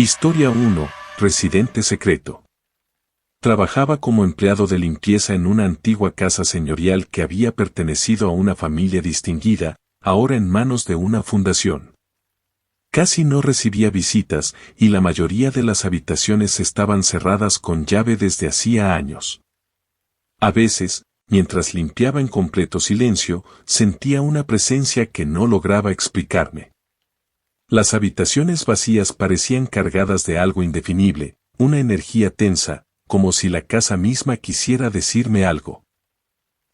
Historia 1. Residente secreto. Trabajaba como empleado de limpieza en una antigua casa señorial que había pertenecido a una familia distinguida, ahora en manos de una fundación. Casi no recibía visitas y la mayoría de las habitaciones estaban cerradas con llave desde hacía años. A veces, mientras limpiaba en completo silencio, sentía una presencia que no lograba explicarme. Las habitaciones vacías parecían cargadas de algo indefinible, una energía tensa, como si la casa misma quisiera decirme algo.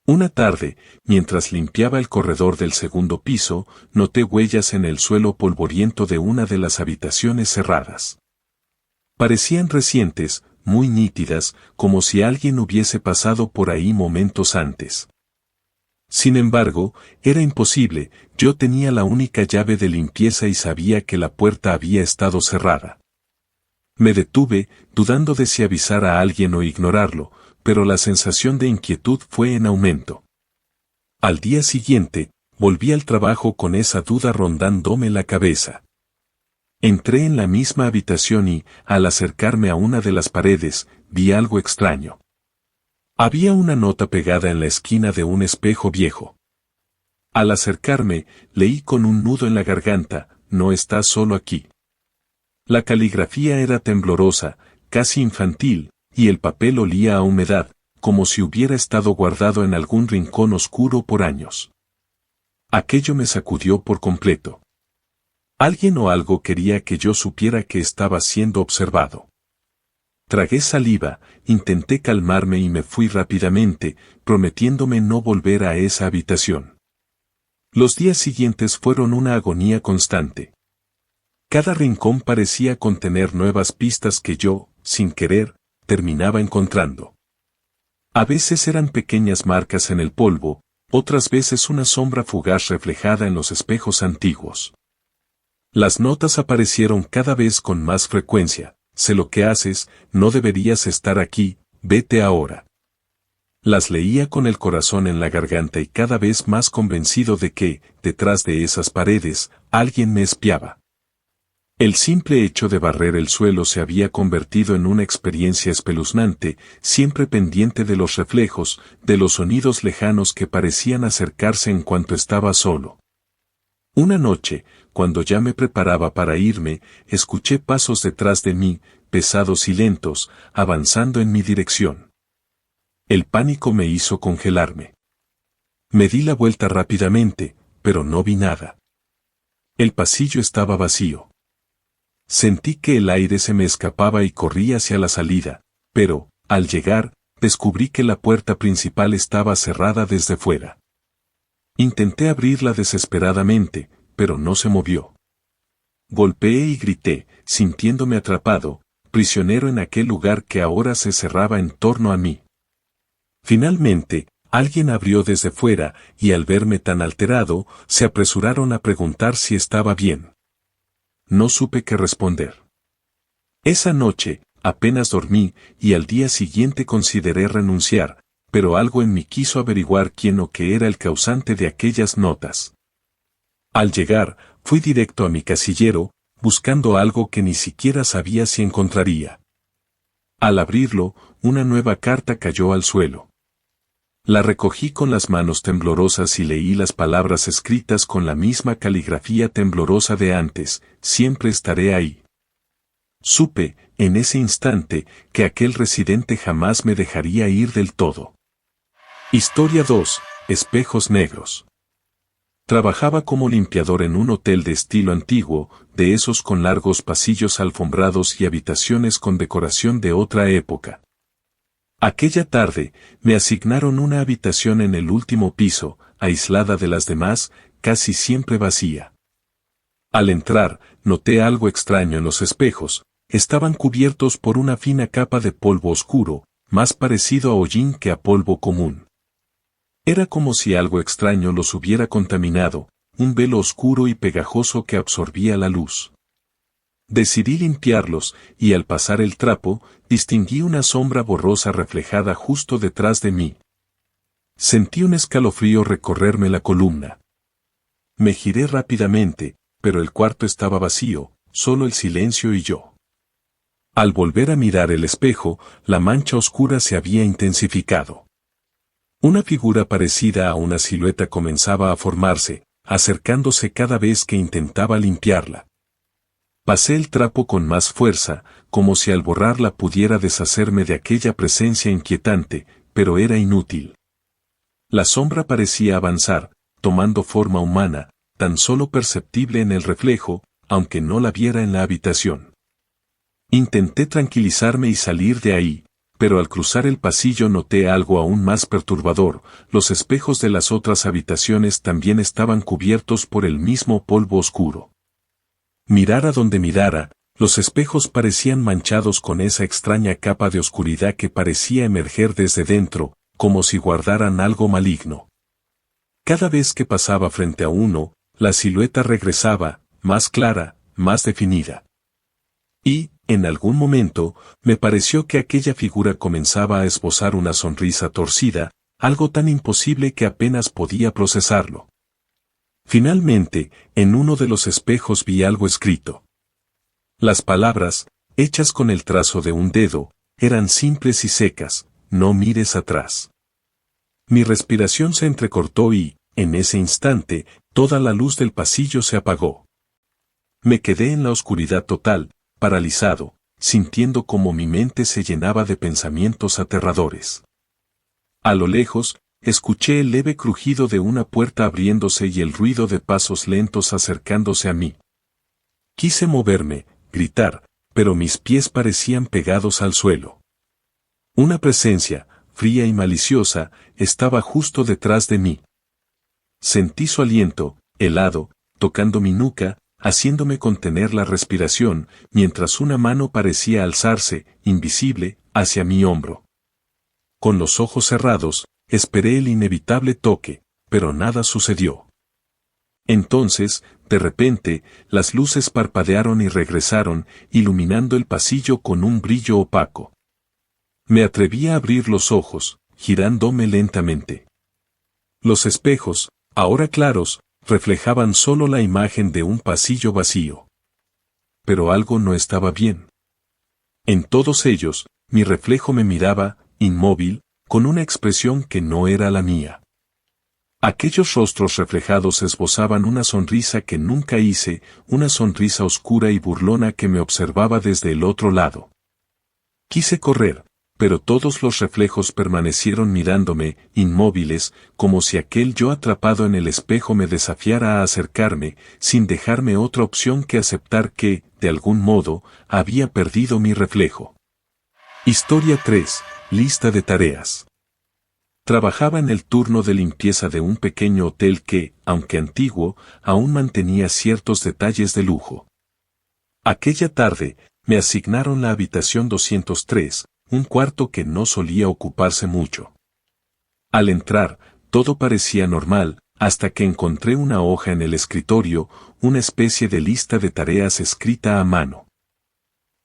Una tarde, mientras limpiaba el corredor del segundo piso, noté huellas en el suelo polvoriento de una de las habitaciones cerradas. Parecían recientes, muy nítidas, como si alguien hubiese pasado por ahí momentos antes. Sin embargo, era imposible, yo tenía la única llave de limpieza y sabía que la puerta había estado cerrada. Me detuve, dudando de si avisar a alguien o ignorarlo, pero la sensación de inquietud fue en aumento. Al día siguiente, volví al trabajo con esa duda rondándome la cabeza. Entré en la misma habitación y, al acercarme a una de las paredes, vi algo extraño. Había una nota pegada en la esquina de un espejo viejo. Al acercarme, leí con un nudo en la garganta, «No estás solo aquí». La caligrafía era temblorosa, casi infantil, y el papel olía a humedad, como si hubiera estado guardado en algún rincón oscuro por años. Aquello me sacudió por completo. Alguien o algo quería que yo supiera que estaba siendo observado. Tragué saliva, intenté calmarme y me fui rápidamente, prometiéndome no volver a esa habitación. Los días siguientes fueron una agonía constante. Cada rincón parecía contener nuevas pistas que yo, sin querer, terminaba encontrando. A veces eran pequeñas marcas en el polvo, otras veces una sombra fugaz reflejada en los espejos antiguos. Las notas aparecieron cada vez con más frecuencia. «Sé lo que haces, no deberías estar aquí, vete ahora». Las leía con el corazón en la garganta y cada vez más convencido de que, detrás de esas paredes, alguien me espiaba. El simple hecho de barrer el suelo se había convertido en una experiencia espeluznante, siempre pendiente de los reflejos, de los sonidos lejanos que parecían acercarse en cuanto estaba solo. Una noche, cuando ya me preparaba para irme, escuché pasos detrás de mí, pesados y lentos, avanzando en mi dirección. El pánico me hizo congelarme. Me di la vuelta rápidamente, pero no vi nada. El pasillo estaba vacío. Sentí que el aire se me escapaba y corrí hacia la salida, pero, al llegar, descubrí que la puerta principal estaba cerrada desde fuera. Intenté abrirla desesperadamente, pero no se movió. Golpeé y grité, sintiéndome atrapado, prisionero en aquel lugar que ahora se cerraba en torno a mí. Finalmente, alguien abrió desde fuera, y al verme tan alterado, se apresuraron a preguntar si estaba bien. No supe qué responder. Esa noche, apenas dormí, y al día siguiente consideré renunciar, pero algo en mí quiso averiguar quién o qué era el causante de aquellas notas. Al llegar, fui directo a mi casillero, buscando algo que ni siquiera sabía si encontraría. Al abrirlo, una nueva carta cayó al suelo. La recogí con las manos temblorosas y leí las palabras escritas con la misma caligrafía temblorosa de antes: «Siempre estaré ahí». Supe, en ese instante, que aquel residente jamás me dejaría ir del todo. Historia 2. Espejos negros. Trabajaba como limpiador en un hotel de estilo antiguo, de esos con largos pasillos alfombrados y habitaciones con decoración de otra época. Aquella tarde, me asignaron una habitación en el último piso, aislada de las demás, casi siempre vacía. Al entrar, noté algo extraño en los espejos, estaban cubiertos por una fina capa de polvo oscuro, más parecido a hollín que a polvo común. Era como si algo extraño los hubiera contaminado, un velo oscuro y pegajoso que absorbía la luz. Decidí limpiarlos, y al pasar el trapo, distinguí una sombra borrosa reflejada justo detrás de mí. Sentí un escalofrío recorrerme la columna. Me giré rápidamente, pero el cuarto estaba vacío, solo el silencio y yo. Al volver a mirar el espejo, la mancha oscura se había intensificado. Una figura parecida a una silueta comenzaba a formarse, acercándose cada vez que intentaba limpiarla. Pasé el trapo con más fuerza, como si al borrarla pudiera deshacerme de aquella presencia inquietante, pero era inútil. La sombra parecía avanzar, tomando forma humana, tan solo perceptible en el reflejo, aunque no la viera en la habitación. Intenté tranquilizarme y salir de ahí, pero al cruzar el pasillo noté algo aún más perturbador: los espejos de las otras habitaciones también estaban cubiertos por el mismo polvo oscuro. Mirara donde mirara, los espejos parecían manchados con esa extraña capa de oscuridad que parecía emerger desde dentro, como si guardaran algo maligno. Cada vez que pasaba frente a uno, la silueta regresaba, más clara, más definida. Y, en algún momento, me pareció que aquella figura comenzaba a esbozar una sonrisa torcida, algo tan imposible que apenas podía procesarlo. Finalmente, en uno de los espejos vi algo escrito. Las palabras, hechas con el trazo de un dedo, eran simples y secas: no mires atrás. Mi respiración se entrecortó y, en ese instante, toda la luz del pasillo se apagó. Me quedé en la oscuridad total, paralizado, sintiendo como mi mente se llenaba de pensamientos aterradores. A lo lejos, escuché el leve crujido de una puerta abriéndose y el ruido de pasos lentos acercándose a mí. Quise moverme, gritar, pero mis pies parecían pegados al suelo. Una presencia, fría y maliciosa, estaba justo detrás de mí. Sentí su aliento, helado, tocando mi nuca, haciéndome contener la respiración, mientras una mano parecía alzarse, invisible, hacia mi hombro. Con los ojos cerrados, esperé el inevitable toque, pero nada sucedió. Entonces, de repente, las luces parpadearon y regresaron, iluminando el pasillo con un brillo opaco. Me atreví a abrir los ojos, girándome lentamente. Los espejos, ahora claros, reflejaban solo la imagen de un pasillo vacío. Pero algo no estaba bien. En todos ellos, mi reflejo me miraba, inmóvil, con una expresión que no era la mía. Aquellos rostros reflejados esbozaban una sonrisa que nunca hice, una sonrisa oscura y burlona que me observaba desde el otro lado. Quise correr, pero todos los reflejos permanecieron mirándome, inmóviles, como si aquel yo atrapado en el espejo me desafiara a acercarme, sin dejarme otra opción que aceptar que, de algún modo, había perdido mi reflejo. Historia 3. Lista de tareas. Trabajaba en el turno de limpieza de un pequeño hotel que, aunque antiguo, aún mantenía ciertos detalles de lujo. Aquella tarde, me asignaron la habitación 203, un cuarto que no solía ocuparse mucho. Al entrar, todo parecía normal, hasta que encontré una hoja en el escritorio, una especie de lista de tareas escrita a mano.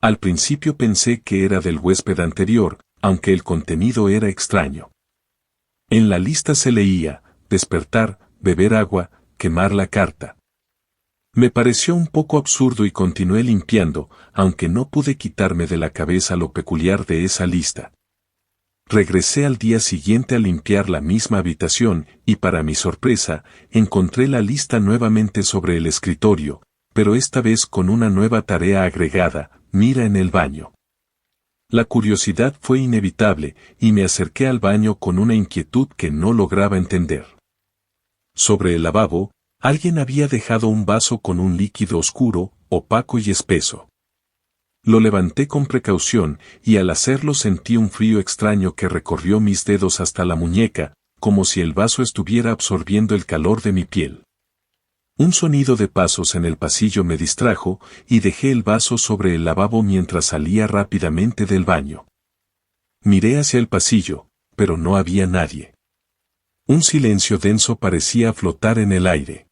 Al principio pensé que era del huésped anterior, aunque el contenido era extraño. En la lista se leía: despertar, beber agua, quemar la carta. Me pareció un poco absurdo y continué limpiando, aunque no pude quitarme de la cabeza lo peculiar de esa lista. Regresé al día siguiente a limpiar la misma habitación, y para mi sorpresa, encontré la lista nuevamente sobre el escritorio, pero esta vez con una nueva tarea agregada: mira en el baño. La curiosidad fue inevitable, y me acerqué al baño con una inquietud que no lograba entender. Sobre el lavabo, alguien había dejado un vaso con un líquido oscuro, opaco y espeso. Lo levanté con precaución, y al hacerlo sentí un frío extraño que recorrió mis dedos hasta la muñeca, como si el vaso estuviera absorbiendo el calor de mi piel. Un sonido de pasos en el pasillo me distrajo, y dejé el vaso sobre el lavabo mientras salía rápidamente del baño. Miré hacia el pasillo, pero no había nadie. Un silencio denso parecía flotar en el aire.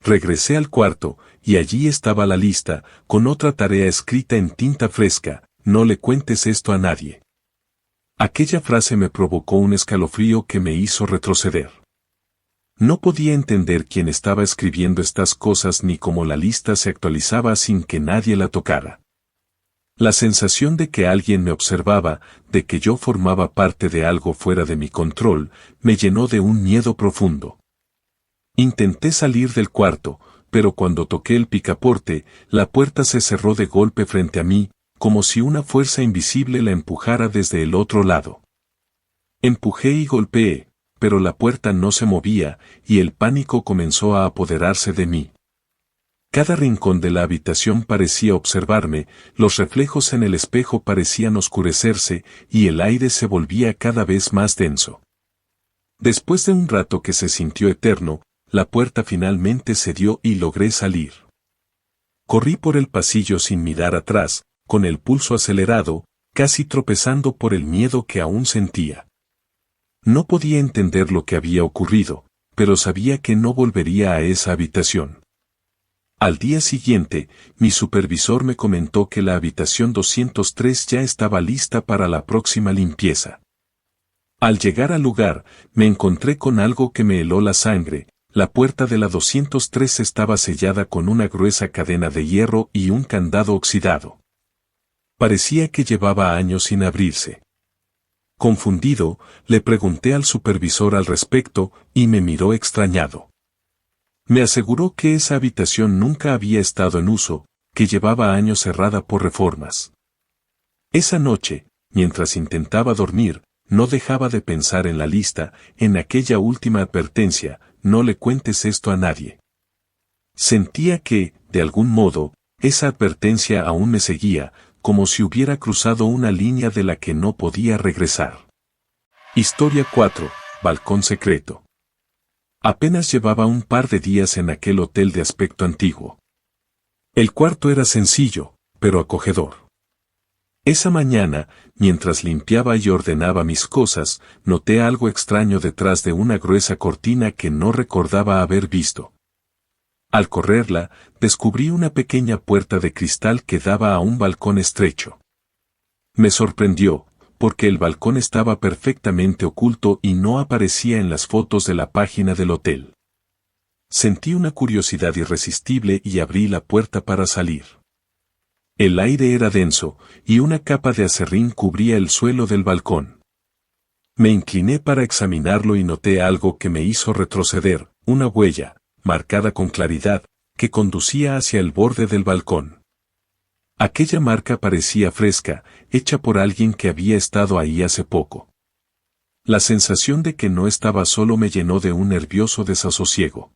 Regresé al cuarto, y allí estaba la lista, con otra tarea escrita en tinta fresca: no le cuentes esto a nadie. Aquella frase me provocó un escalofrío que me hizo retroceder. No podía entender quién estaba escribiendo estas cosas ni cómo la lista se actualizaba sin que nadie la tocara. La sensación de que alguien me observaba, de que yo formaba parte de algo fuera de mi control, me llenó de un miedo profundo. Intenté salir del cuarto, pero cuando toqué el picaporte, la puerta se cerró de golpe frente a mí, como si una fuerza invisible la empujara desde el otro lado. Empujé y golpeé, pero la puerta no se movía, y el pánico comenzó a apoderarse de mí. Cada rincón de la habitación parecía observarme, los reflejos en el espejo parecían oscurecerse, y el aire se volvía cada vez más denso. Después de un rato que se sintió eterno, la puerta finalmente cedió y logré salir. Corrí por el pasillo sin mirar atrás, con el pulso acelerado, casi tropezando por el miedo que aún sentía. No podía entender lo que había ocurrido, pero sabía que no volvería a esa habitación. Al día siguiente, mi supervisor me comentó que la habitación 203 ya estaba lista para la próxima limpieza. Al llegar al lugar, me encontré con algo que me heló la sangre. La puerta de la 203 estaba sellada con una gruesa cadena de hierro y un candado oxidado. Parecía que llevaba años sin abrirse. Confundido, le pregunté al supervisor al respecto, y me miró extrañado. Me aseguró que esa habitación nunca había estado en uso, que llevaba años cerrada por reformas. Esa noche, mientras intentaba dormir, no dejaba de pensar en la lista, en aquella última advertencia: no le cuentes esto a nadie. Sentía que, de algún modo, esa advertencia aún me seguía, como si hubiera cruzado una línea de la que no podía regresar. Historia 4. Balcón secreto. Apenas llevaba un par de días en aquel hotel de aspecto antiguo. El cuarto era sencillo, pero acogedor. Esa mañana, mientras limpiaba y ordenaba mis cosas, noté algo extraño detrás de una gruesa cortina que no recordaba haber visto. Al correrla, descubrí una pequeña puerta de cristal que daba a un balcón estrecho. Me sorprendió, porque el balcón estaba perfectamente oculto y no aparecía en las fotos de la página del hotel. Sentí una curiosidad irresistible y abrí la puerta para salir. El aire era denso, y una capa de aserrín cubría el suelo del balcón. Me incliné para examinarlo y noté algo que me hizo retroceder: una huella, marcada con claridad, que conducía hacia el borde del balcón. Aquella marca parecía fresca, hecha por alguien que había estado ahí hace poco. La sensación de que no estaba solo me llenó de un nervioso desasosiego.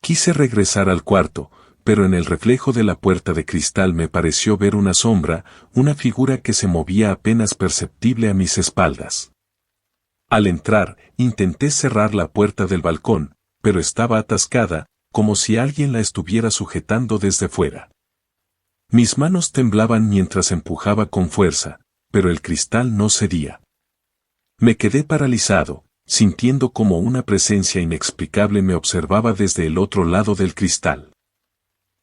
Quise regresar al cuarto, pero en el reflejo de la puerta de cristal me pareció ver una sombra, una figura que se movía apenas perceptible a mis espaldas. Al entrar, intenté cerrar la puerta del balcón, pero estaba atascada, como si alguien la estuviera sujetando desde fuera. Mis manos temblaban mientras empujaba con fuerza, pero el cristal no cedía. Me quedé paralizado, sintiendo como una presencia inexplicable me observaba desde el otro lado del cristal.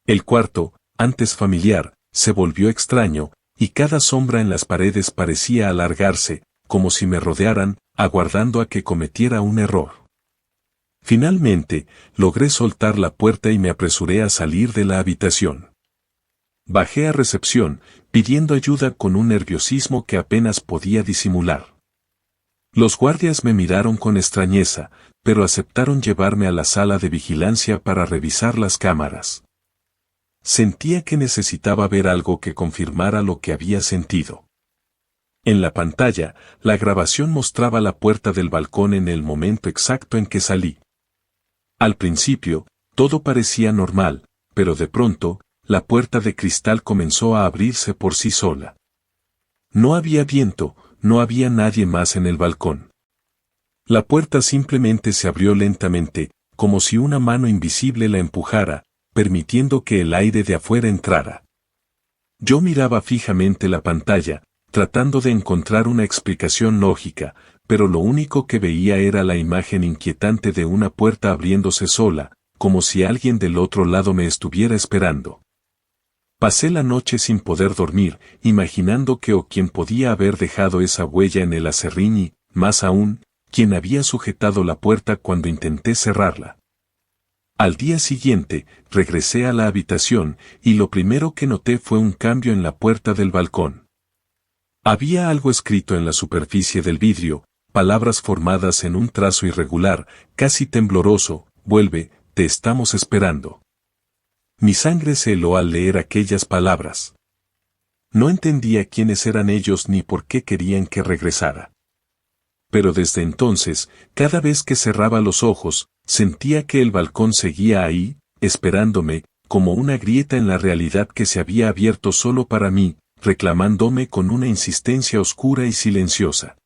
El cuarto, antes familiar, se volvió extraño, y cada sombra en las paredes parecía alargarse, como si me rodearan, aguardando a que cometiera un error. Finalmente, logré soltar la puerta y me apresuré a salir de la habitación. Bajé a recepción, pidiendo ayuda con un nerviosismo que apenas podía disimular. Los guardias me miraron con extrañeza, pero aceptaron llevarme a la sala de vigilancia para revisar las cámaras. Sentía que necesitaba ver algo que confirmara lo que había sentido. En la pantalla, la grabación mostraba la puerta del balcón en el momento exacto en que salí. Al principio, todo parecía normal, pero de pronto, la puerta de cristal comenzó a abrirse por sí sola. No había viento, no había nadie más en el balcón. La puerta simplemente se abrió lentamente, como si una mano invisible la empujara, permitiendo que el aire de afuera entrara. Yo miraba fijamente la pantalla, tratando de encontrar una explicación lógica, pero lo único que veía era la imagen inquietante de una puerta abriéndose sola, como si alguien del otro lado me estuviera esperando. Pasé la noche sin poder dormir, imaginando que o quién podía haber dejado esa huella en el aserrín y, más aún, quién había sujetado la puerta cuando intenté cerrarla. Al día siguiente, regresé a la habitación y lo primero que noté fue un cambio en la puerta del balcón. Había algo escrito en la superficie del vidrio, palabras formadas en un trazo irregular, casi tembloroso: vuelve, te estamos esperando. Mi sangre se heló al leer aquellas palabras. No entendía quiénes eran ellos ni por qué querían que regresara. Pero desde entonces, cada vez que cerraba los ojos, sentía que el balcón seguía ahí, esperándome, como una grieta en la realidad que se había abierto solo para mí, reclamándome con una insistencia oscura y silenciosa.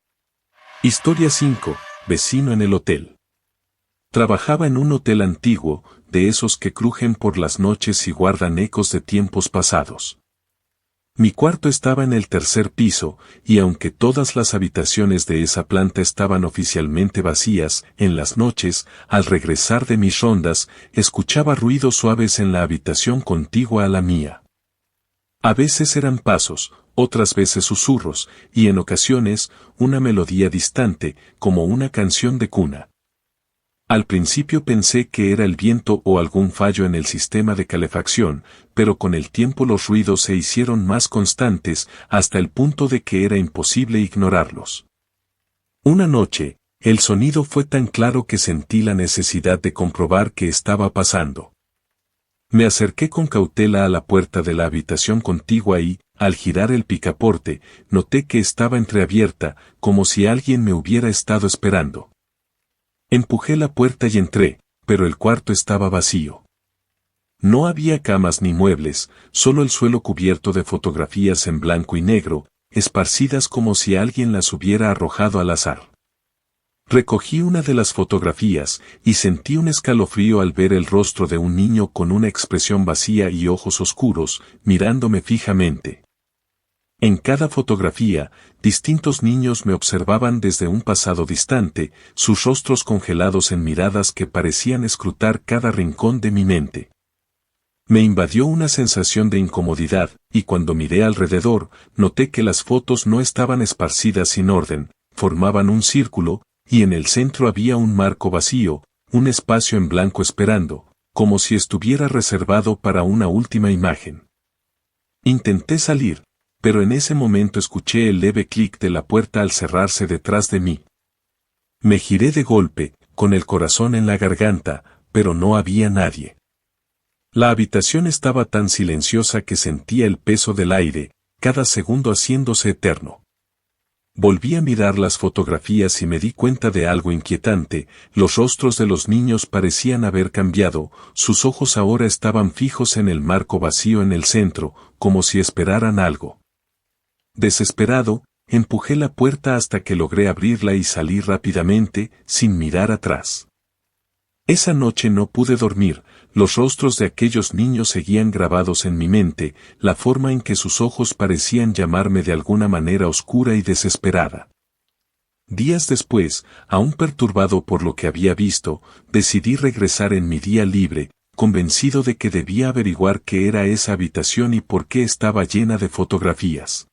Historia 5. Vecino en el hotel. Trabajaba en un hotel antiguo, de esos que crujen por las noches y guardan ecos de tiempos pasados. Mi cuarto estaba en el tercer piso, y aunque todas las habitaciones de esa planta estaban oficialmente vacías, en las noches, al regresar de mis rondas, escuchaba ruidos suaves en la habitación contigua a la mía. A veces eran pasos, otras veces susurros, y en ocasiones, una melodía distante, como una canción de cuna. Al principio pensé que era el viento o algún fallo en el sistema de calefacción, pero con el tiempo los ruidos se hicieron más constantes hasta el punto de que era imposible ignorarlos. Una noche, el sonido fue tan claro que sentí la necesidad de comprobar qué estaba pasando. Me acerqué con cautela a la puerta de la habitación contigua y, al girar el picaporte, noté que estaba entreabierta, como si alguien me hubiera estado esperando. Empujé la puerta y entré, pero el cuarto estaba vacío. No había camas ni muebles, solo el suelo cubierto de fotografías en blanco y negro, esparcidas como si alguien las hubiera arrojado al azar. Recogí una de las fotografías y sentí un escalofrío al ver el rostro de un niño con una expresión vacía y ojos oscuros, mirándome fijamente. En cada fotografía, distintos niños me observaban desde un pasado distante, sus rostros congelados en miradas que parecían escrutar cada rincón de mi mente. Me invadió una sensación de incomodidad, y cuando miré alrededor, noté que las fotos no estaban esparcidas sin orden, formaban un círculo, y en el centro había un marco vacío, un espacio en blanco esperando, como si estuviera reservado para una última imagen. Intenté salir, pero en ese momento escuché el leve clic de la puerta al cerrarse detrás de mí. Me giré de golpe, con el corazón en la garganta, pero no había nadie. La habitación estaba tan silenciosa que sentía el peso del aire, cada segundo haciéndose eterno. Volví a mirar las fotografías y me di cuenta de algo inquietante: los rostros de los niños parecían haber cambiado, sus ojos ahora estaban fijos en el marco vacío en el centro, como si esperaran algo. Desesperado, empujé la puerta hasta que logré abrirla y salí rápidamente, sin mirar atrás. Esa noche no pude dormir, los rostros de aquellos niños seguían grabados en mi mente, la forma en que sus ojos parecían llamarme de alguna manera oscura y desesperada. Días después, aún perturbado por lo que había visto, decidí regresar en mi día libre, convencido de que debía averiguar qué era esa habitación y por qué estaba llena de fotografías.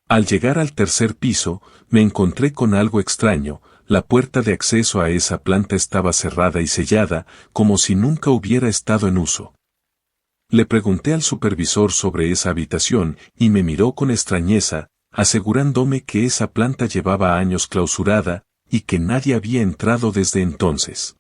Al llegar al tercer piso, me encontré con algo extraño: la puerta de acceso a esa planta estaba cerrada y sellada, como si nunca hubiera estado en uso. Le pregunté al supervisor sobre esa habitación, y me miró con extrañeza, asegurándome que esa planta llevaba años clausurada, y que nadie había entrado desde entonces.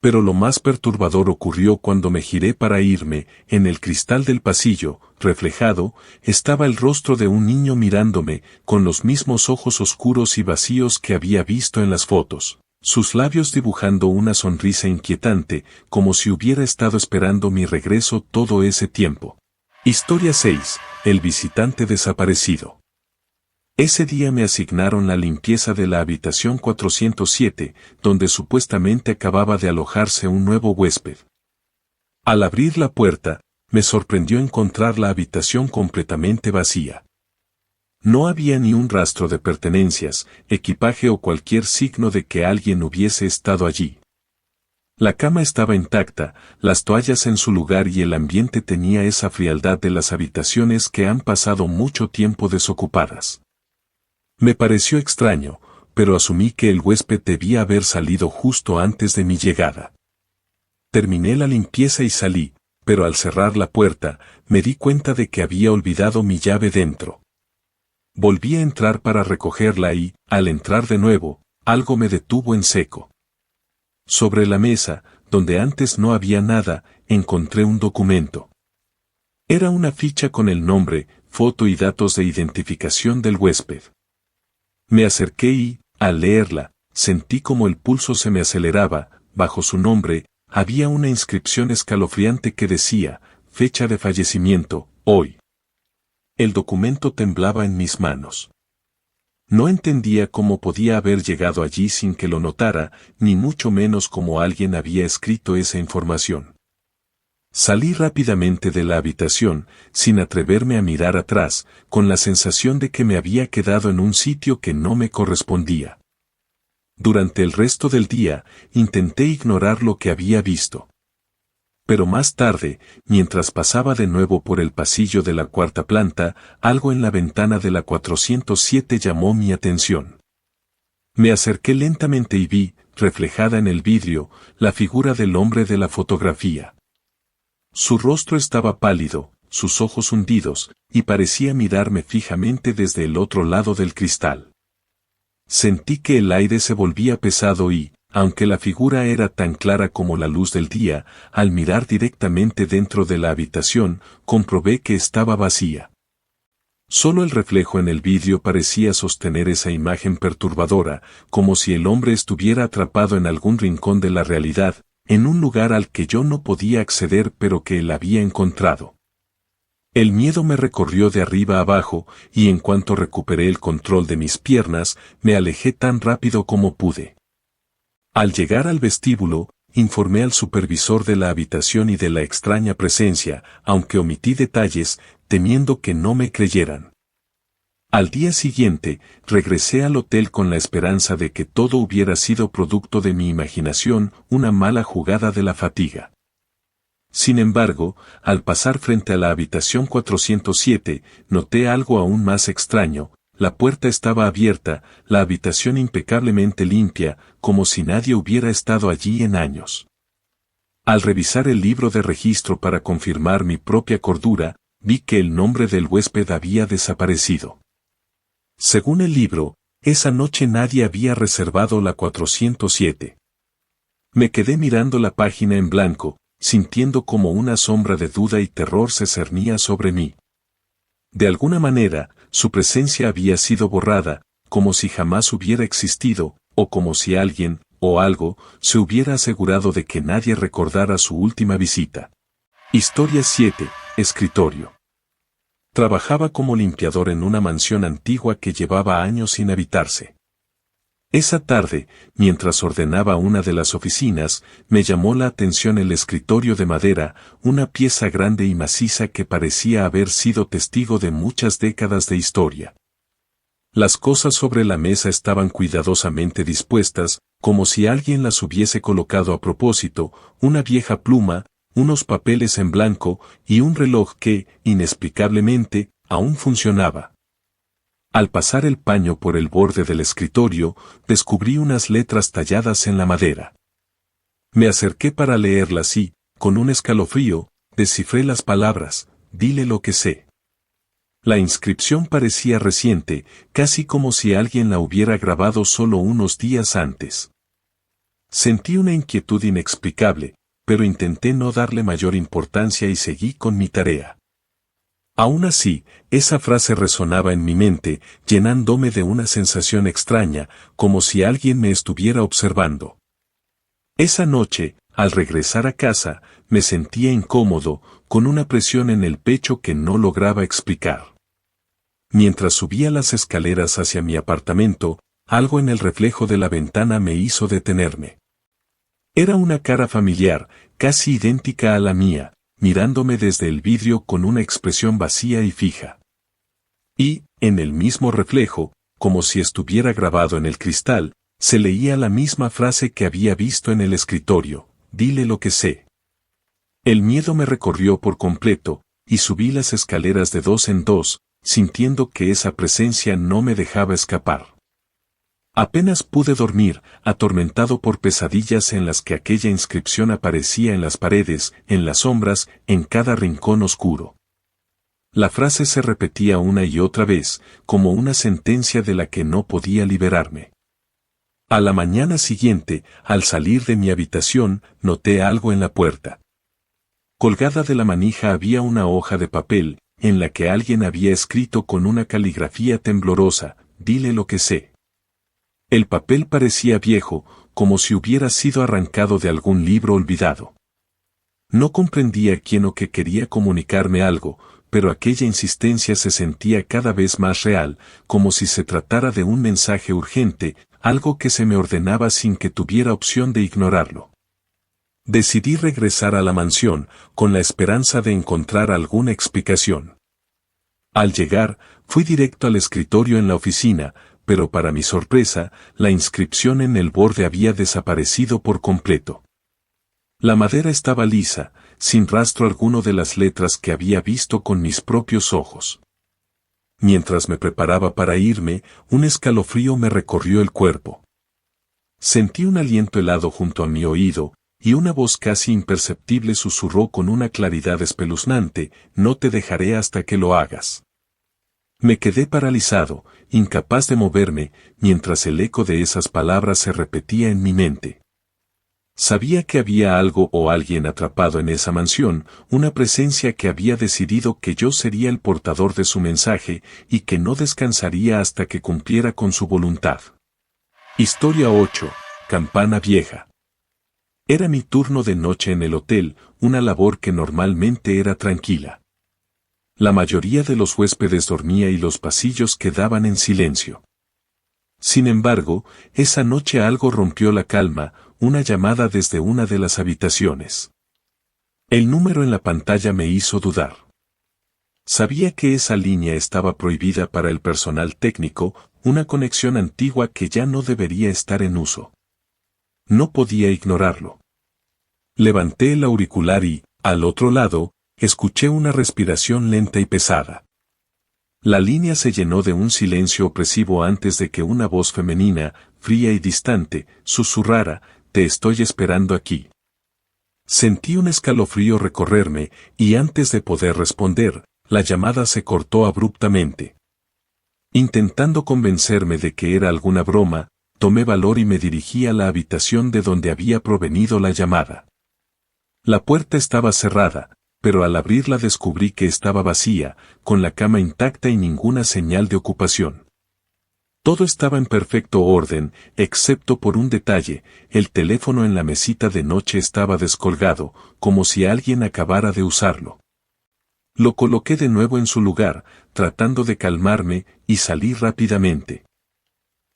Pero lo más perturbador ocurrió cuando me giré para irme. En el cristal del pasillo, reflejado, estaba el rostro de un niño mirándome, con los mismos ojos oscuros y vacíos que había visto en las fotos, sus labios dibujando una sonrisa inquietante, como si hubiera estado esperando mi regreso todo ese tiempo. Historia 6. El visitante desaparecido. Ese día me asignaron la limpieza de la habitación 407, donde supuestamente acababa de alojarse un nuevo huésped. Al abrir la puerta, me sorprendió encontrar la habitación completamente vacía. No había ni un rastro de pertenencias, equipaje o cualquier signo de que alguien hubiese estado allí. La cama estaba intacta, las toallas en su lugar y el ambiente tenía esa frialdad de las habitaciones que han pasado mucho tiempo desocupadas. Me pareció extraño, pero asumí que el huésped debía haber salido justo antes de mi llegada. Terminé la limpieza y salí, pero al cerrar la puerta, me di cuenta de que había olvidado mi llave dentro. Volví a entrar para recogerla y, al entrar de nuevo, algo me detuvo en seco. Sobre la mesa, donde antes no había nada, encontré un documento. Era una ficha con el nombre, foto y datos de identificación del huésped. Me acerqué y, al leerla, sentí como el pulso se me aceleraba. Bajo su nombre, había una inscripción escalofriante que decía, fecha de fallecimiento, hoy. El documento temblaba en mis manos. No entendía cómo podía haber llegado allí sin que lo notara, ni mucho menos cómo alguien había escrito esa información. Salí rápidamente de la habitación, sin atreverme a mirar atrás, con la sensación de que me había quedado en un sitio que no me correspondía. Durante el resto del día, intenté ignorar lo que había visto. Pero más tarde, mientras pasaba de nuevo por el pasillo de la cuarta planta, algo en la ventana de la 407 llamó mi atención. Me acerqué lentamente y vi, reflejada en el vidrio, la figura del hombre de la fotografía. Su rostro estaba pálido, sus ojos hundidos, y parecía mirarme fijamente desde el otro lado del cristal. Sentí que el aire se volvía pesado y, aunque la figura era tan clara como la luz del día, al mirar directamente dentro de la habitación, comprobé que estaba vacía. Solo el reflejo en el vidrio parecía sostener esa imagen perturbadora, como si el hombre estuviera atrapado en algún rincón de la realidad, en un lugar al que yo no podía acceder pero que él había encontrado. El miedo me recorrió de arriba abajo, y en cuanto recuperé el control de mis piernas, me alejé tan rápido como pude. Al llegar al vestíbulo, informé al supervisor de la habitación y de la extraña presencia, aunque omití detalles, temiendo que no me creyeran. Al día siguiente, regresé al hotel con la esperanza de que todo hubiera sido producto de mi imaginación, una mala jugada de la fatiga. Sin embargo, al pasar frente a la habitación 407, noté algo aún más extraño. La puerta estaba abierta, la habitación impecablemente limpia, como si nadie hubiera estado allí en años. Al revisar el libro de registro para confirmar mi propia cordura, vi que el nombre del huésped había desaparecido. Según el libro, esa noche nadie había reservado la 407. Me quedé mirando la página en blanco, sintiendo como una sombra de duda y terror se cernía sobre mí. De alguna manera, su presencia había sido borrada, como si jamás hubiera existido, o como si alguien, o algo, se hubiera asegurado de que nadie recordara su última visita. Historia 7. Escritorio. Trabajaba como limpiador en una mansión antigua que llevaba años sin habitarse. Esa tarde, mientras ordenaba una de las oficinas, me llamó la atención el escritorio de madera, una pieza grande y maciza que parecía haber sido testigo de muchas décadas de historia. Las cosas sobre la mesa estaban cuidadosamente dispuestas, como si alguien las hubiese colocado a propósito, una vieja pluma, unos papeles en blanco y un reloj que, inexplicablemente, aún funcionaba. Al pasar el paño por el borde del escritorio, descubrí unas letras talladas en la madera. Me acerqué para leerlas y, con un escalofrío, descifré las palabras, dile lo que sé. La inscripción parecía reciente, casi como si alguien la hubiera grabado solo unos días antes. Sentí una inquietud inexplicable, pero intenté no darle mayor importancia y seguí con mi tarea. Aún así, esa frase resonaba en mi mente, llenándome de una sensación extraña, como si alguien me estuviera observando. Esa noche, al regresar a casa, me sentía incómodo, con una presión en el pecho que no lograba explicar. Mientras subía las escaleras hacia mi apartamento, algo en el reflejo de la ventana me hizo detenerme. Era una cara familiar, casi idéntica a la mía, mirándome desde el vidrio con una expresión vacía y fija. Y, en el mismo reflejo, como si estuviera grabado en el cristal, se leía la misma frase que había visto en el escritorio, dile lo que sé. El miedo me recorrió por completo, y subí las escaleras de dos en dos, sintiendo que esa presencia no me dejaba escapar. Apenas pude dormir, atormentado por pesadillas en las que aquella inscripción aparecía en las paredes, en las sombras, en cada rincón oscuro. La frase se repetía una y otra vez, como una sentencia de la que no podía liberarme. A la mañana siguiente, al salir de mi habitación, noté algo en la puerta. Colgada de la manija había una hoja de papel, en la que alguien había escrito con una caligrafía temblorosa: «Dile lo que sé». El papel parecía viejo, como si hubiera sido arrancado de algún libro olvidado. No comprendía quién o qué quería comunicarme algo, pero aquella insistencia se sentía cada vez más real, como si se tratara de un mensaje urgente, algo que se me ordenaba sin que tuviera opción de ignorarlo. Decidí regresar a la mansión, con la esperanza de encontrar alguna explicación. Al llegar, fui directo al escritorio en la oficina, pero para mi sorpresa, la inscripción en el borde había desaparecido por completo. La madera estaba lisa, sin rastro alguno de las letras que había visto con mis propios ojos. Mientras me preparaba para irme, un escalofrío me recorrió el cuerpo. Sentí un aliento helado junto a mi oído, y una voz casi imperceptible susurró con una claridad espeluznante: «No te dejaré hasta que lo hagas». Me quedé paralizado, incapaz de moverme, mientras el eco de esas palabras se repetía en mi mente. Sabía que había algo o alguien atrapado en esa mansión, una presencia que había decidido que yo sería el portador de su mensaje y que no descansaría hasta que cumpliera con su voluntad. Historia 8. Campana vieja. Era mi turno de noche en el hotel, una labor que normalmente era tranquila. La mayoría de los huéspedes dormía y los pasillos quedaban en silencio. Sin embargo, esa noche algo rompió la calma, una llamada desde una de las habitaciones. El número en la pantalla me hizo dudar. Sabía que esa línea estaba prohibida para el personal técnico, una conexión antigua que ya no debería estar en uso. No podía ignorarlo. Levanté el auricular y, al otro lado, escuché una respiración lenta y pesada. La línea se llenó de un silencio opresivo antes de que una voz femenina, fría y distante, susurrara: «Te estoy esperando aquí». Sentí un escalofrío recorrerme, y antes de poder responder, la llamada se cortó abruptamente. Intentando convencerme de que era alguna broma, tomé valor y me dirigí a la habitación de donde había provenido la llamada. La puerta estaba cerrada, pero al abrirla descubrí que estaba vacía, con la cama intacta y ninguna señal de ocupación. Todo estaba en perfecto orden, excepto por un detalle: el teléfono en la mesita de noche estaba descolgado, como si alguien acabara de usarlo. Lo coloqué de nuevo en su lugar, tratando de calmarme, y salí rápidamente.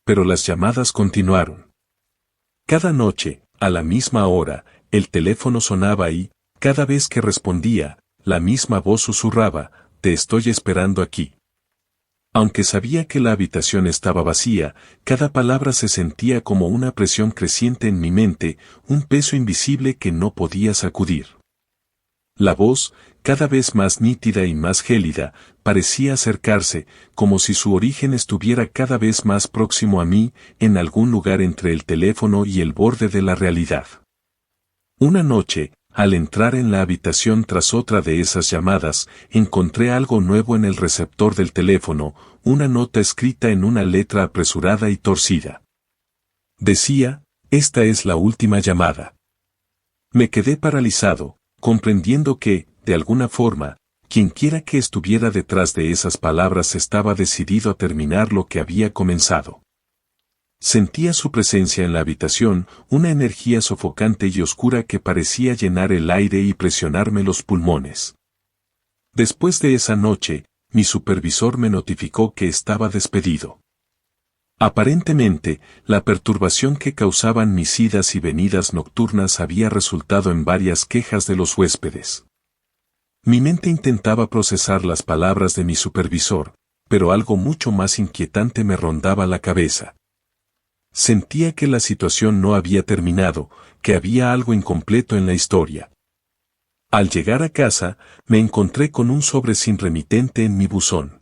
Pero las llamadas continuaron. Cada noche, a la misma hora, el teléfono sonaba y, cada vez que respondía, la misma voz susurraba: «Te estoy esperando aquí». Aunque sabía que la habitación estaba vacía, cada palabra se sentía como una presión creciente en mi mente, un peso invisible que no podía sacudir. La voz, cada vez más nítida y más gélida, parecía acercarse, como si su origen estuviera cada vez más próximo a mí, en algún lugar entre el teléfono y el borde de la realidad. Una noche, al entrar en la habitación tras otra de esas llamadas, encontré algo nuevo en el receptor del teléfono, una nota escrita en una letra apresurada y torcida. Decía: «Esta es la última llamada». Me quedé paralizado, comprendiendo que, de alguna forma, quienquiera que estuviera detrás de esas palabras estaba decidido a terminar lo que había comenzado. Sentía su presencia en la habitación, una energía sofocante y oscura que parecía llenar el aire y presionarme los pulmones. Después de esa noche, mi supervisor me notificó que estaba despedido. Aparentemente, la perturbación que causaban mis idas y venidas nocturnas había resultado en varias quejas de los huéspedes. Mi mente intentaba procesar las palabras de mi supervisor, pero algo mucho más inquietante me rondaba la cabeza. Sentía que la situación no había terminado, que había algo incompleto en la historia. Al llegar a casa, me encontré con un sobre sin remitente en mi buzón.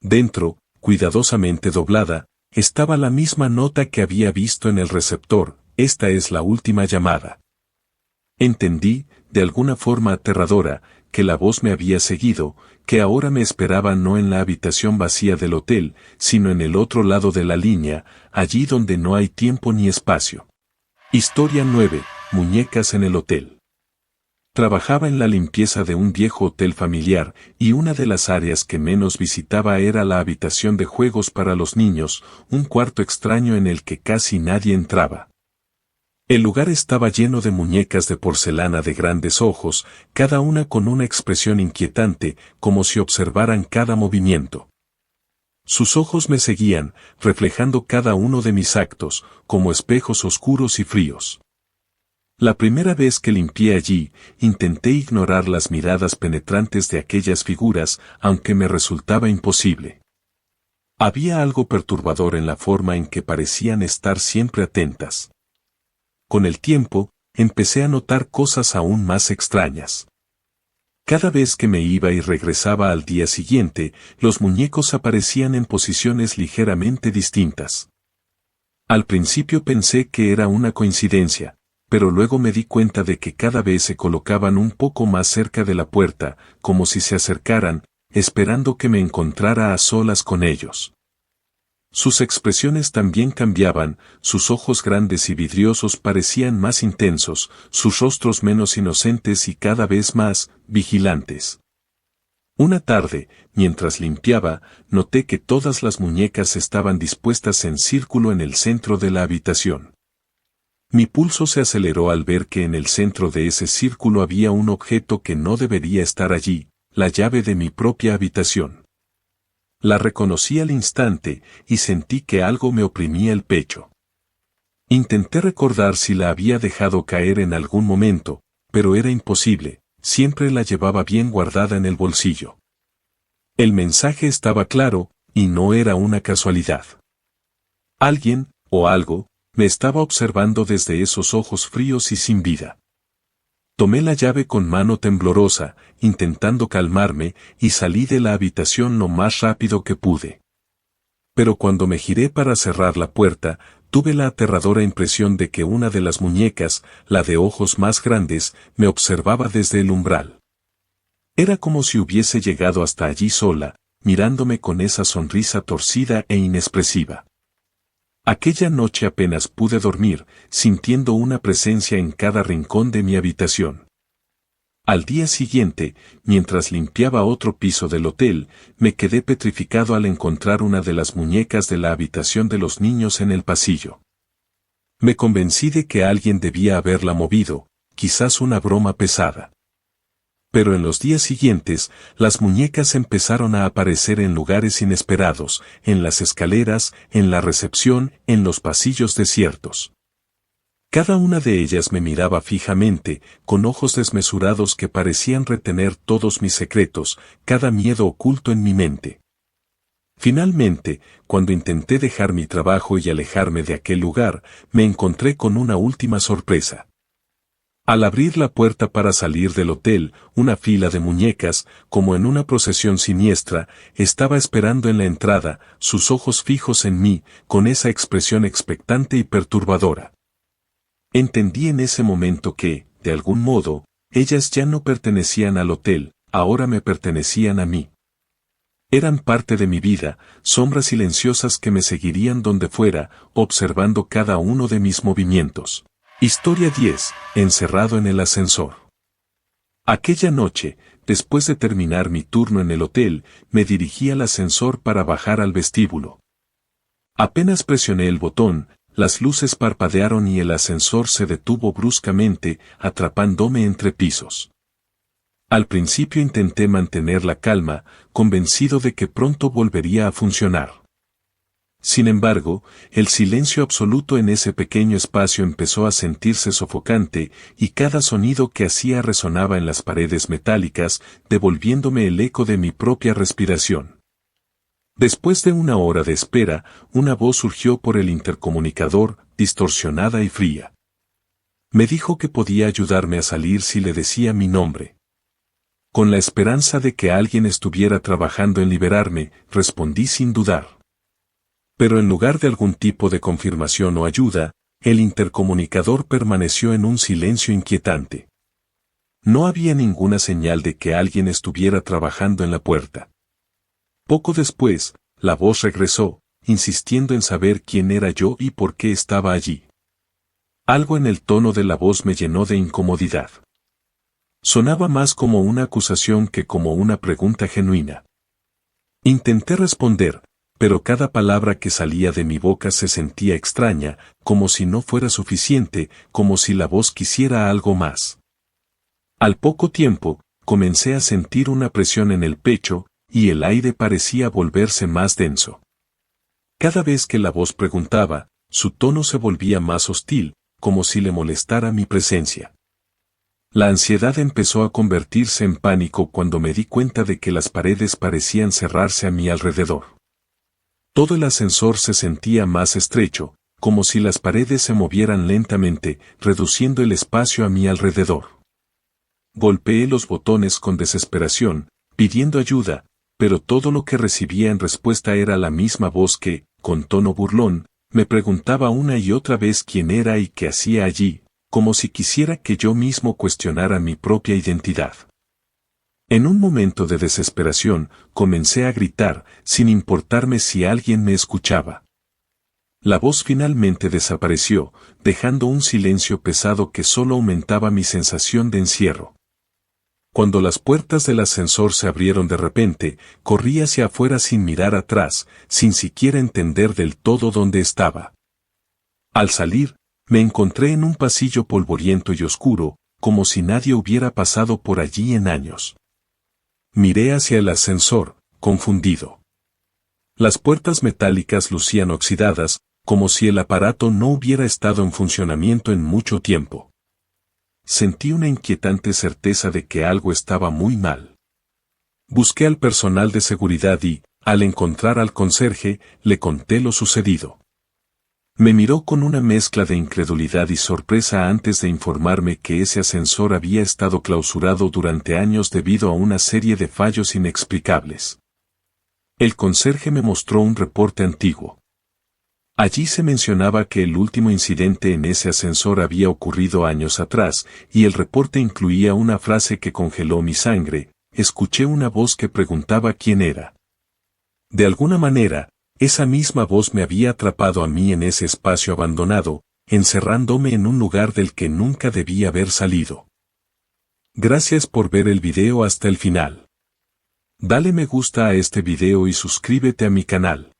Dentro, cuidadosamente doblada, Estaba la misma nota que había visto en el receptor: esta es la última llamada. Entendí, de alguna forma aterradora, que la voz me había seguido, que ahora me esperaba no en la habitación vacía del hotel, sino en el otro lado de la línea, allí donde no hay tiempo ni espacio. Historia 9. Muñecas en el hotel. Trabajaba en la limpieza de un viejo hotel familiar, y una de las áreas que menos visitaba era la habitación de juegos para los niños, un cuarto extraño en el que casi nadie entraba. El lugar estaba lleno de muñecas de porcelana de grandes ojos, cada una con una expresión inquietante, como si observaran cada movimiento. Sus ojos me seguían, reflejando cada uno de mis actos, como espejos oscuros y fríos. La primera vez que limpié allí, intenté ignorar las miradas penetrantes de aquellas figuras, aunque me resultaba imposible. Había algo perturbador en la forma en que parecían estar siempre atentas. Con el tiempo, empecé a notar cosas aún más extrañas. Cada vez que me iba y regresaba al día siguiente, los muñecos aparecían en posiciones ligeramente distintas. Al principio pensé que era una coincidencia, pero luego me di cuenta de que cada vez se colocaban un poco más cerca de la puerta, como si se acercaran, esperando que me encontrara a solas con ellos. Sus expresiones también cambiaban, sus ojos grandes y vidriosos parecían más intensos, sus rostros menos inocentes y cada vez más vigilantes. Una tarde, mientras limpiaba, noté que todas las muñecas estaban dispuestas en círculo en el centro de la habitación. Mi pulso se aceleró al ver que en el centro de ese círculo había un objeto que no debería estar allí, la llave de mi propia habitación. La reconocí al instante y sentí que algo me oprimía el pecho. Intenté recordar si la había dejado caer en algún momento, pero era imposible, siempre la llevaba bien guardada en el bolsillo. El mensaje estaba claro, y no era una casualidad. Alguien, o algo, me estaba observando desde esos ojos fríos y sin vida. Tomé la llave con mano temblorosa, intentando calmarme, y salí de la habitación lo más rápido que pude. Pero cuando me giré para cerrar la puerta, tuve la aterradora impresión de que una de las muñecas, la de ojos más grandes, me observaba desde el umbral. Era como si hubiese llegado hasta allí sola, mirándome con esa sonrisa torcida e inexpresiva. Aquella noche apenas pude dormir, sintiendo una presencia en cada rincón de mi habitación. Al día siguiente, mientras limpiaba otro piso del hotel, me quedé petrificado al encontrar una de las muñecas de la habitación de los niños en el pasillo. Me convencí de que alguien debía haberla movido, quizás una broma pesada. Pero en los días siguientes, las muñecas empezaron a aparecer en lugares inesperados, en las escaleras, en la recepción, en los pasillos desiertos. Cada una de ellas me miraba fijamente, con ojos desmesurados que parecían retener todos mis secretos, cada miedo oculto en mi mente. Finalmente, cuando intenté dejar mi trabajo y alejarme de aquel lugar, me encontré con una última sorpresa. Al abrir la puerta para salir del hotel, una fila de muñecas, como en una procesión siniestra, estaba esperando en la entrada, sus ojos fijos en mí, con esa expresión expectante y perturbadora. Entendí en ese momento que, de algún modo, ellas ya no pertenecían al hotel, ahora me pertenecían a mí. Eran parte de mi vida, sombras silenciosas que me seguirían donde fuera, observando cada uno de mis movimientos. Historia 10. Encerrado en el ascensor. Aquella noche, después de terminar mi turno en el hotel, me dirigí al ascensor para bajar al vestíbulo. Apenas presioné el botón, las luces parpadearon y el ascensor se detuvo bruscamente, atrapándome entre pisos. Al principio intenté mantener la calma, convencido de que pronto volvería a funcionar. Sin embargo, el silencio absoluto en ese pequeño espacio empezó a sentirse sofocante, y cada sonido que hacía resonaba en las paredes metálicas, devolviéndome el eco de mi propia respiración. Después de una hora de espera, una voz surgió por el intercomunicador, distorsionada y fría. Me dijo que podía ayudarme a salir si le decía mi nombre. Con la esperanza de que alguien estuviera trabajando en liberarme, respondí sin dudar. Pero en lugar de algún tipo de confirmación o ayuda, el intercomunicador permaneció en un silencio inquietante. No había ninguna señal de que alguien estuviera trabajando en la puerta. Poco después, la voz regresó, insistiendo en saber quién era yo y por qué estaba allí. Algo en el tono de la voz me llenó de incomodidad. Sonaba más como una acusación que como una pregunta genuina. Intenté responder, pero cada palabra que salía de mi boca se sentía extraña, como si no fuera suficiente, como si la voz quisiera algo más. Al poco tiempo, comencé a sentir una presión en el pecho, y el aire parecía volverse más denso. Cada vez que la voz preguntaba, su tono se volvía más hostil, como si le molestara mi presencia. La ansiedad empezó a convertirse en pánico cuando me di cuenta de que las paredes parecían cerrarse a mi alrededor. Todo el ascensor se sentía más estrecho, como si las paredes se movieran lentamente, reduciendo el espacio a mi alrededor. Golpeé los botones con desesperación, pidiendo ayuda, pero todo lo que recibía en respuesta era la misma voz que, con tono burlón, me preguntaba una y otra vez quién era y qué hacía allí, como si quisiera que yo mismo cuestionara mi propia identidad. En un momento de desesperación, comencé a gritar, sin importarme si alguien me escuchaba. La voz finalmente desapareció, dejando un silencio pesado que solo aumentaba mi sensación de encierro. Cuando las puertas del ascensor se abrieron de repente, corrí hacia afuera sin mirar atrás, sin siquiera entender del todo dónde estaba. Al salir, me encontré en un pasillo polvoriento y oscuro, como si nadie hubiera pasado por allí en años. Miré hacia el ascensor, confundido. Las puertas metálicas lucían oxidadas, como si el aparato no hubiera estado en funcionamiento en mucho tiempo. Sentí una inquietante certeza de que algo estaba muy mal. Busqué al personal de seguridad y, al encontrar al conserje, le conté lo sucedido. Me miró con una mezcla de incredulidad y sorpresa antes de informarme que ese ascensor había estado clausurado durante años debido a una serie de fallos inexplicables. El conserje me mostró un reporte antiguo. Allí se mencionaba que el último incidente en ese ascensor había ocurrido años atrás, y el reporte incluía una frase que congeló mi sangre: escuché una voz que preguntaba quién era. De alguna manera, esa misma voz me había atrapado a mí en ese espacio abandonado, encerrándome en un lugar del que nunca debía haber salido. Gracias por ver el video hasta el final. Dale me gusta a este video y suscríbete a mi canal.